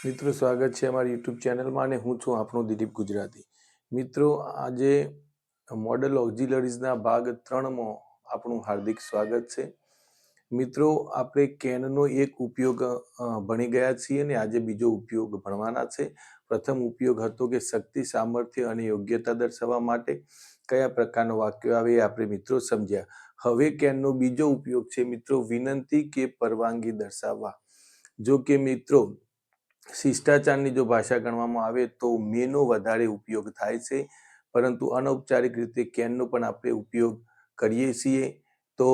મિત્રો, સ્વાગત છે અમારી યુટ્યુબ ચેનલમાં અને હું છું આપણો દિલીપ ગુજરાતી. મિત્રો, આજે મોડલ ઓક્ઝિલરીઝના ભાગ 3માં આપણું હાર્દિક સ્વાગત છે. મિત્રો, આપણે કેનનો એક ઉપયોગ ભણી ગયા છીએ અને આજે બીજો ઉપયોગ ભણવાના છે. પ્રથમ ઉપયોગ હતો કે શક્તિ, સામર્થ્ય અને યોગ્યતા દર્શાવવા માટે કયા પ્રકારનો વાક્યો આવે એ આપણે મિત્રો સમજ્યા. હવે કેનનો બીજો ઉપયોગ છે મિત્રો વિનંતી કે પરવાનગી દર્શાવવા. જો કે મિત્રો શિષ્ટાચારની જો ભાષા ગણવામાં આવે તો મેનો વધારે ઉપયોગ થાય છે, પરંતુ અનૌપચારિક રીતે કેનનો પણ આપણે ઉપયોગ કરીએ છીએ. તો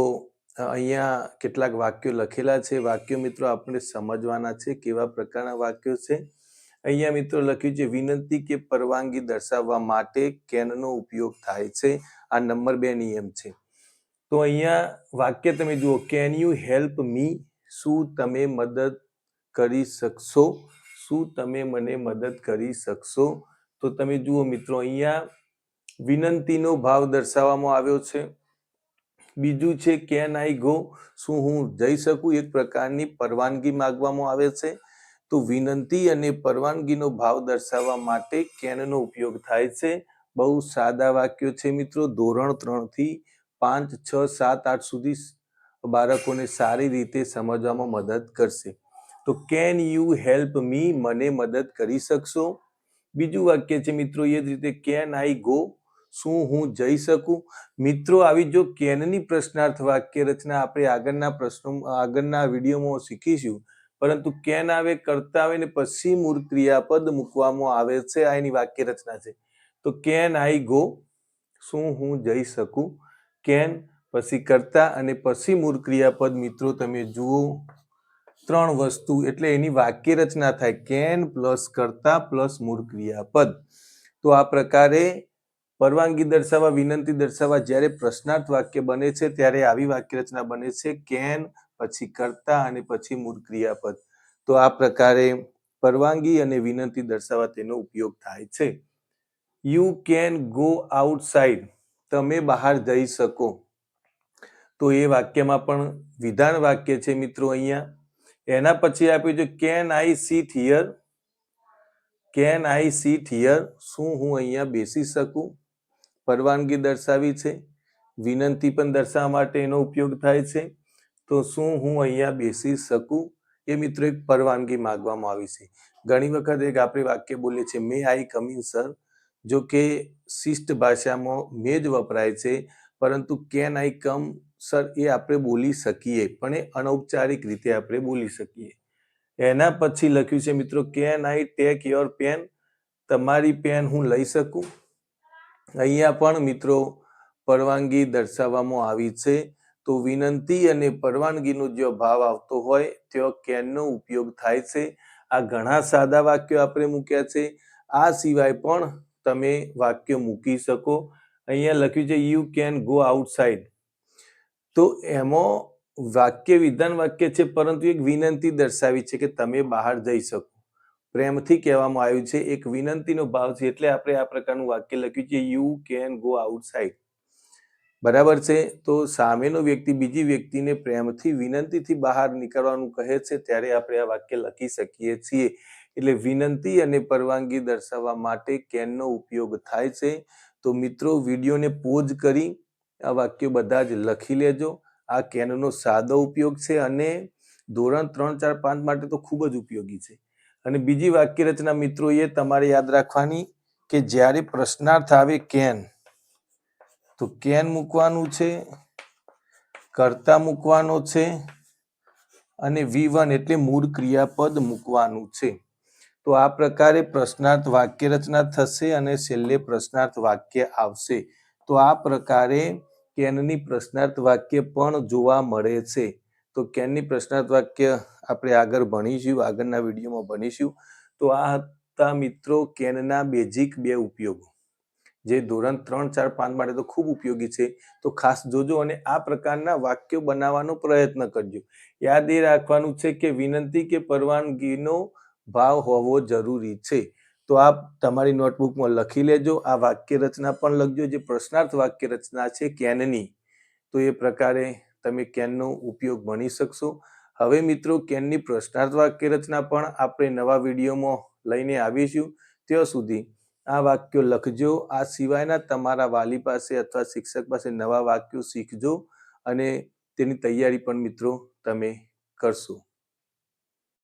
અહીંયા કેટલાક વાક્યો લખેલા છે. વાક્યો મિત્રો આપણે સમજવાના છે કેવા પ્રકારના વાક્યો છે. અહીંયા મિત્રો લખ્યું છે વિનંતી કે પરવાનગી દર્શાવવા માટે કેનનો ઉપયોગ થાય છે. આ નંબર 2 નિયમ છે. તો અહીંયા વાક્ય તમે જુઓ, કેન યુ હેલ્પ મી? શું તમે મદદ કરી શકશો? શું તમે મને મદદ કરી શકશો? તો તમે જુઓ મિત્રો, અહીંયા વિનંતીનો ભાવ દર્શાવવામાં આવ્યો છે. બીજું છે કેન આઈ ગો? શું હું જઈ શકું? એક પ્રકારની પરવાનગી માંગવામાં આવે છે. તો વિનંતી અને પરવાનગીનો ભાવ દર્શાવવા માટે કેનનો ઉપયોગ થાય છે. બહુ સાદા વાક્યો છે મિત્રો. ધોરણ 3 થી 5, 6, 7, 8 સુધી બાળકોને સારી રીતે સમજવામાં મદદ કરશે. તો કેન યુ હેલ્પ મી? મને મદદ કરી શકશો? બીજું વાક્ય છે મિત્રો એ જ રીતે, કેન આઈ ગો? શું હું જઈ શકું? મિત્રો, આવી જો કેનની પ્રશ્નાર્થ વાક્ય રચના આપણે આગળના વિડીયોમાં શીખીશું, પરંતુ કેન આવે, કરતા આવે ને પછી મૂળ ક્રિયાપદ મૂકવામાં આવે છે. આ એની વાક્ય રચના છે. તો કેન આઈ ગો? શું હું જઈ શકું? કેન પછી કરતા અને પછી મૂળ ક્રિયાપદ. મિત્રો તમે જુઓ, 3 વસ્તુ એટલે એની વાક્ય રચના થાય કેન પ્લસ કરતા પ્લસ મૂળ ક્રિયાપદ. તો આ પ્રકારે પરવાનગી દર્શાવવા, વિનંતી દર્શાવવા જ્યારે પ્રશ્નાર્થ વાક્ય બને છે ત્યારે આવી વાક્ય રચના બને છે, કેન પછી કરતા અને પછી મૂળ ક્રિયાપદ. તો આ પ્રકારે પરવાનગી અને વિનંતી દર્શાવવા તેનો ઉપયોગ થાય છે. You can go outside? તમે બહાર જઈ શકો. તો એ વાક્યમાં પણ વિધાન વાક્ય છે મિત્રો. અહીંયા એના પછી આપ્યું છે can I seat here? Can I seat here? શું હું અહીંયા બેસી શકું? પરવાનગી દર્શાવી છે. વિનંતી પણ દર્શાવવા માટે એનો ઉપયોગ થાય છે. તો શું હું અહીંયા બેસી શકું? એ મિત્રો એક પરવાનગી માંગવામાં આવી છે. ઘણી વખત એક આપણે વાક્ય બોલીએ છીએ, મે આઈ કમ ઇન સર? જો કે શિષ્ટ ભાષામાં મે જ વપરાય છે, પરંતુ કેન આઈ કમ સર એ આપણે બોલી શકીએ, પણ એ અનૌપચારિક રીતે આપણે બોલી શકીએ. એના પછી લખ્યું છે મિત્રો, can I take your pen? તમારી પેન હું લઈ શકું? અહીંયા પણ મિત્રો પરવાનગી દર્શાવવામાં આવી છે. તો વિનંતી અને પરવાનગીનો જો ભાવ આવતો હોય ત્યાં કેનનો ઉપયોગ થાય છે. આ ઘણા સાદા વાક્યો આપણે મૂક્યા છે. આ સિવાય પણ તમે વાક્ય મૂકી શકો. અહીંયા લખ્યું છે યુ કેન ગો આઉટસાઇડ. તો એમાં વાક્ય વિધાન વાક્ય છે, પરંતુ એક વિનંતી દર્શાવી છે કે તમે બહાર જઈ શકો. પ્રેમથી કહેવામાં આવ્યું છે, એક વિનંતીનો ભાવ છે, એટલે આપણે આ પ્રકારનું વાક્ય લખ્યું છે, યુ કેન ગો આઉટસાઇડ. બરાબર છે. તો સામેનો વ્યક્તિ બીજી વ્યક્તિને પ્રેમથી વિનંતીથી બહાર નીકળવાનું કહે છે ત્યારે આપણે આ વાક્ય લખી શકીએ છીએ. એટલે વિનંતી અને પરવાનગી દર્શાવવા માટે કેનનો ઉપયોગ થાય છે. તો મિત્રો, વિડીયોને પોઝ કરી આ વાક્યો બધા જ લખી લેજો. આ કેનનો સાદો ઉપયોગ છે અને ધોરણ 3, 4, 5 માટે તો ખૂબ જ ઉપયોગી છે. અને બીજી વાક્ય રચના મિત્રો એ તમારે યાદ રાખવાની કે જ્યારે પ્રશ્નાર્થ આવે કેન, તો કેન મૂકવાનું છે, કરતા મૂકવાનો છે અને V1 એટલે મૂળ ક્રિયાપદ મૂકવાનું છે. તો આ પ્રકારે પ્રશ્નાર્થ વાક્ય રચના થશે અને છેલ્લે પ્રશ્નાર્થ વાક્ય આવશે. તો આ પ્રકારે કેનની પ્રશ્નાર્થ વાક્ય પણ જોવા મળે છે. તો કેનની પ્રશ્નાર્થ વાક્ય આપણે આગળ ભણીશું, આગળના વિડીયોમાં ભણીશું. તો આ હતા મિત્રો કેનના બેઝિક 2 ઉપયોગો, જે ધોરણ 3, 4, 5 માટે તો ખૂબ ઉપયોગી છે. તો ખાસ જોજો અને આ પ્રકારના વાક્યો બનાવવાનો પ્રયત્ન કરજો. યાદ એ રાખવાનું છે કે વિનંતી કે પરવાનગીનો ભાવ હોવો જરૂરી છે. તો આપ તમારી નોટબુકમાં લખી લેજો. આ વાક્ય રચના પણ લખજો, જે પ્રશ્નાર્થ વાક્ય રચના છે કેનની. તો એ પ્રકારે તમે કેનનો ઉપયોગ ભણી શકશો. હવે મિત્રો કેનની પ્રશ્નાર્થ વાક્ય રચના પણ આપણે નવા વિડીયોમાં લઈને આવીશું. ત્યાં સુધી આ વાક્યો લખજો. આ સિવાયના તમારા વાલી પાસે અથવા શિક્ષક પાસે નવા વાક્યો શીખજો અને તેની તૈયારી પણ મિત્રો તમે કરશો.